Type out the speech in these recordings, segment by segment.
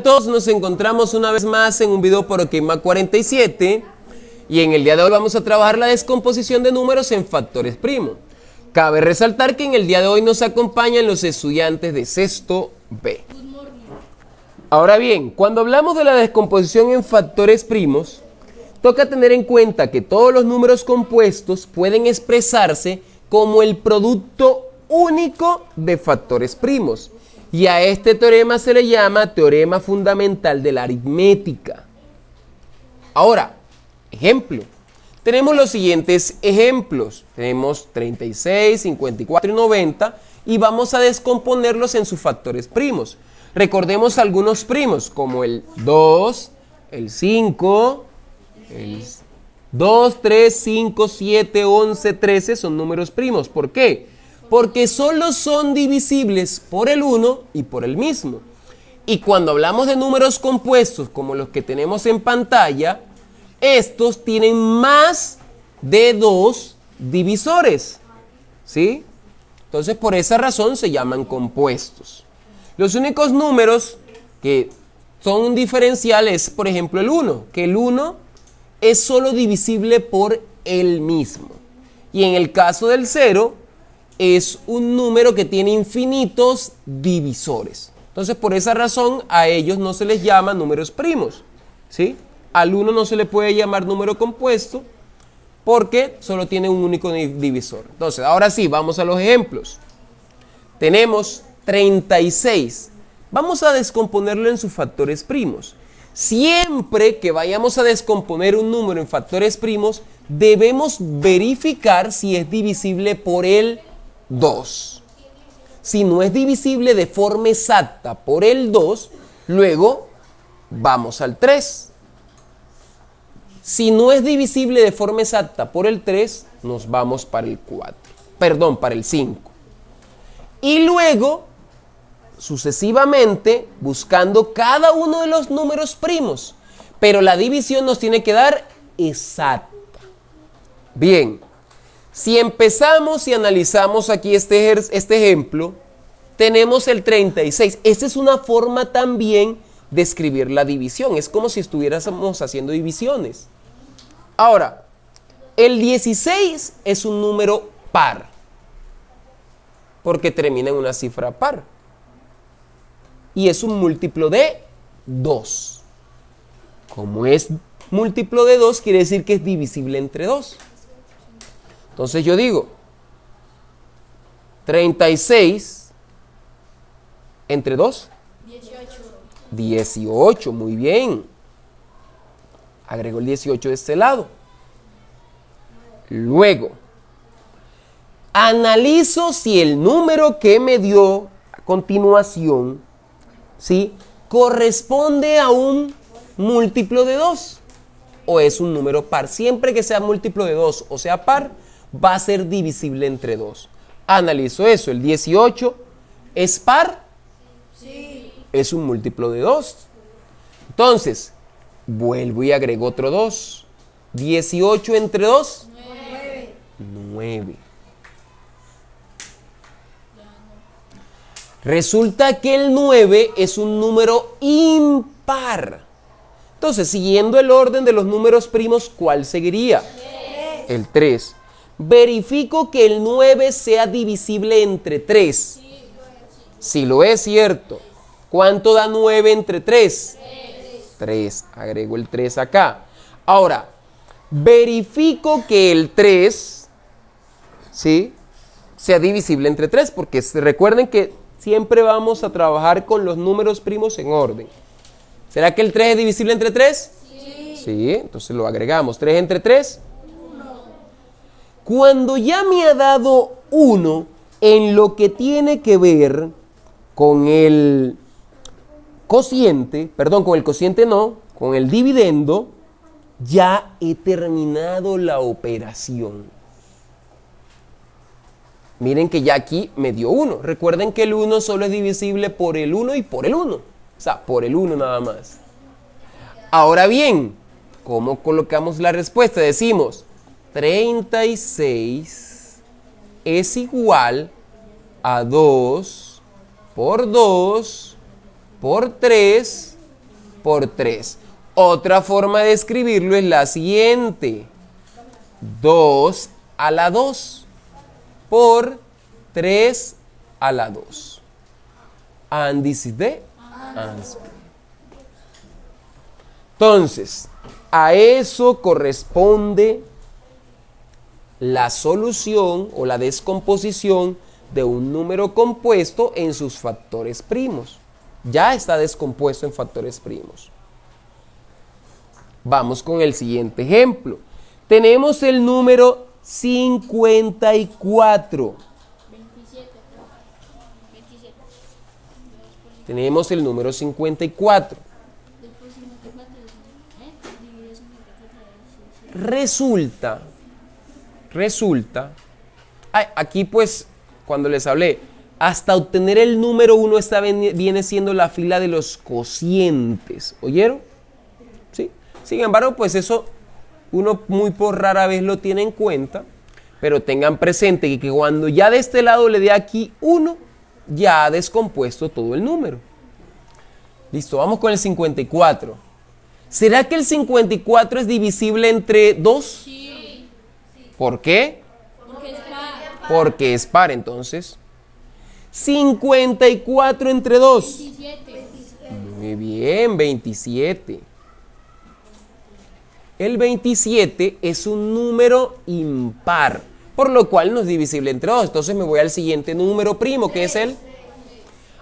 todos? Nos encontramos una vez más en un video por OKMath 47 y en el día de hoy vamos a trabajar la descomposición de números en factores primos. Cabe resaltar que en el día de hoy nos acompañan los estudiantes de sexto B. Ahora bien, cuando hablamos de la descomposición en factores primos, toca tener en cuenta que todos los números compuestos pueden expresarse como el producto único de factores primos. Y a este teorema se le llama teorema fundamental de la aritmética. Ahora, ejemplo. Tenemos los siguientes ejemplos. Tenemos 36, 54 y 90 y vamos a descomponerlos en sus factores primos. Recordemos algunos primos como el 2, el 5, el 2, 3, 5, 7, 11, 13 son números primos. ¿Por qué? Porque solo son divisibles por el 1 y por el mismo. Y cuando hablamos de números compuestos como los que tenemos en pantalla, estos tienen más de 2 divisores, ¿sí? Entonces por esa razón se llaman compuestos. Los únicos números que son un diferencial es, por ejemplo, el 1, que el 1 es solo divisible por el mismo. Y en el caso del 0, es un número que tiene infinitos divisores. Entonces, por esa razón, a ellos no se les llama números primos, ¿sí? Al 1 no se le puede llamar número compuesto porque solo tiene un único divisor. Entonces, ahora sí, vamos a los ejemplos. Tenemos 36. Vamos a descomponerlo en sus factores primos. Siempre que vayamos a descomponer un número en factores primos, debemos verificar si es divisible por el 2. Si no es divisible de forma exacta por el 2, luego vamos al 3. Si no es divisible de forma exacta por el 3, nos vamos para el 4. Perdón, para el 5. Y luego, sucesivamente, buscando cada uno de los números primos. Pero la división nos tiene que dar exacta. Bien. Si empezamos y analizamos aquí este ejemplo, tenemos el 36. Esta es una forma también de escribir la división. Es como si estuviéramos haciendo divisiones. Ahora, el 16 es un número par, porque termina en una cifra par. Y es un múltiplo de 2. Como es múltiplo de 2, quiere decir que es divisible entre 2. Entonces yo digo, 36 entre 2. 18, muy bien. Agrego el 18 de este lado. Luego, analizo si el número que me dio a continuación, ¿sí?, corresponde a un múltiplo de 2 o es un número par. Siempre que sea múltiplo de 2 o sea par, va a ser divisible entre 2. Analizo eso. ¿El 18 es par? Sí. Es un múltiplo de 2. Entonces, vuelvo y agrego otro 2. 18 entre 2. 9. Resulta que el 9 es un número impar. Entonces, siguiendo el orden de los números primos, ¿cuál seguiría? 3. El 3. Verifico que el 9 sea divisible entre 3. Si lo es, cierto. ¿Cuánto da 9 entre 3? 3. Agrego el 3 acá. Ahora, verifico que el 3, ¿sí?, sea divisible entre 3, porque recuerden que siempre vamos a trabajar con los números primos en orden. ¿Será que el 3 es divisible entre 3? Sí. Sí, entonces lo agregamos. 3 entre 3. Cuando ya me ha dado 1 en lo que tiene que ver con el cociente, perdón, con el cociente no, con el dividendo, ya he terminado la operación. Miren que ya aquí me dio 1. Recuerden que el 1 solo es divisible por el 1 y por el 1. O sea, por el 1 nada más. Ahora bien, ¿cómo colocamos la respuesta? Decimos 36 es igual a 2 por 2 por 3 por 3. Otra forma de escribirlo es la siguiente. 2 a la 2 por 3 a la 2. And this is the answer. Entonces, a eso corresponde la solución o la descomposición de un número compuesto en sus factores primos. Ya está descompuesto en factores primos. Vamos con el siguiente ejemplo. Tenemos el número 54. 27. Tenemos el número 54. Después 54, dividido 54. Resulta, aquí pues, cuando les hablé, hasta obtener el número 1 viene siendo la fila de los cocientes. ¿Oyeron? ¿Sí? Sin embargo, pues eso uno muy por rara vez lo tiene en cuenta, pero tengan presente que cuando ya de este lado le dé aquí 1, ya ha descompuesto todo el número. Listo, vamos con el 54. ¿Será que el 54 es divisible entre 2? Sí. ¿Por qué? Porque es par. Porque es par, entonces. 54 entre 2. 27. Muy bien, 27. El 27 es un número impar, por lo cual no es divisible entre 2. Entonces me voy al siguiente número primo, que es el...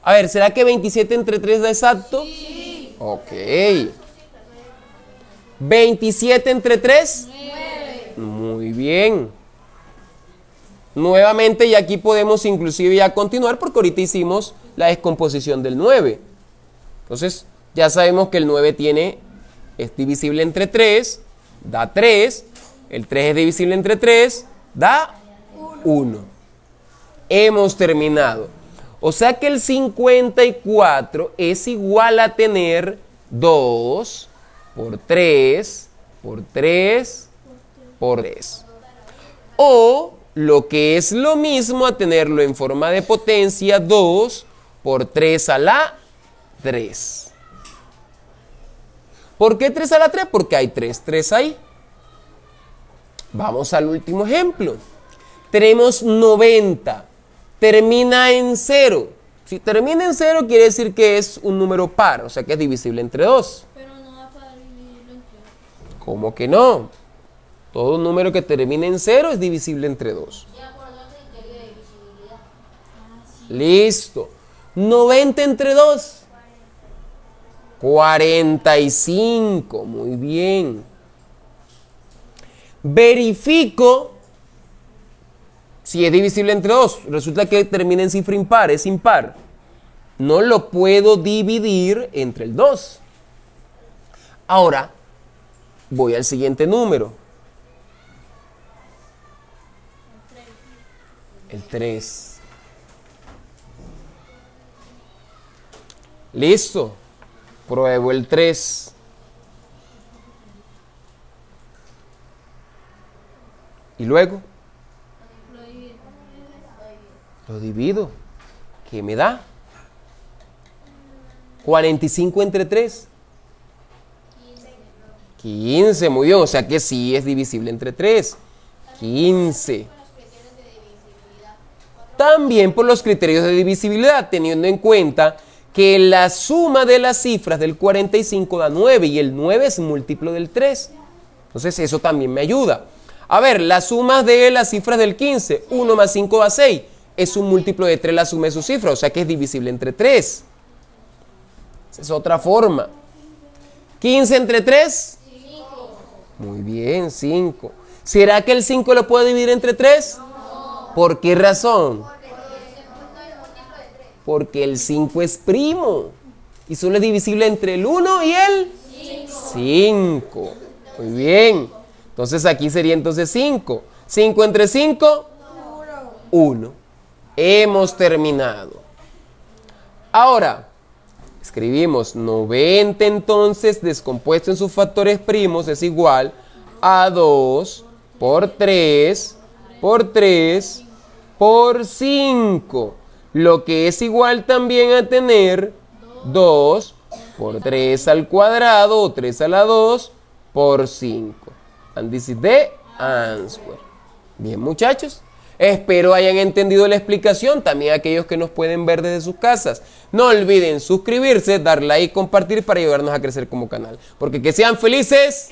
A ver, ¿será que 27 entre 3 da exacto? Sí. Ok. 27 entre 3. 9. Muy bien. Nuevamente, y aquí podemos inclusive ya continuar porque ahorita hicimos la descomposición del 9. Entonces, ya sabemos que el 9 es divisible entre 3, da 3. El 3 es divisible entre 3, da 1. Hemos terminado. O sea que el 54 es igual a tener 2 por 3 por 3 por 3. O lo que es lo mismo a tenerlo en forma de potencia 2 por 3 a la 3. ¿Por qué 3 a la 3? Porque hay 3 ahí. Vamos al último ejemplo. Tenemos 90. Termina en 0. Si termina en 0 quiere decir que es un número par, o sea que es divisible entre 2. Pero no da para dividirlo entre 2. ¿Cómo que no? Todo número que termine en 0 es divisible entre 2. Listo. 90 entre 2. 45. Muy bien. Verifico si es divisible entre 2. Resulta que termina en cifra impar, es impar. No lo puedo dividir entre el 2. Ahora, voy al siguiente número. El 3. Listo. Pruebo el 3. Y luego lo divido. ¿Qué me da? 45 entre 3. 15, muy bien. O sea que sí es divisible entre 3. 15. También por los criterios de divisibilidad, teniendo en cuenta que la suma de las cifras del 45 da 9 y el 9 es múltiplo del 3. Entonces eso también me ayuda. A ver, la suma de las cifras del 15, 1 más 5 da 6. Es un múltiplo de 3 la suma de sus cifras, o sea que es divisible entre 3. Esa es otra forma. 15 entre 3. 5. Muy bien, 5. ¿Será que el 5 lo puedo dividir entre 3? No. ¿Por qué razón? Porque el 5 es primo. Y solo es divisible entre el 1 y el 5. Muy bien. Entonces aquí sería entonces 5. 5 entre 5. 1. Hemos terminado. Ahora, escribimos 90 entonces descompuesto en sus factores primos es igual a 2 por 3 por 3 por 5. Lo que es igual también a tener 2 por 3 al cuadrado o 3 a la 2 por 5. And this is the answer. Bien, muchachos. Espero hayan entendido la explicación, también aquellos que nos pueden ver desde sus casas. No olviden suscribirse, dar like y compartir para ayudarnos a crecer como canal. Porque que sean felices.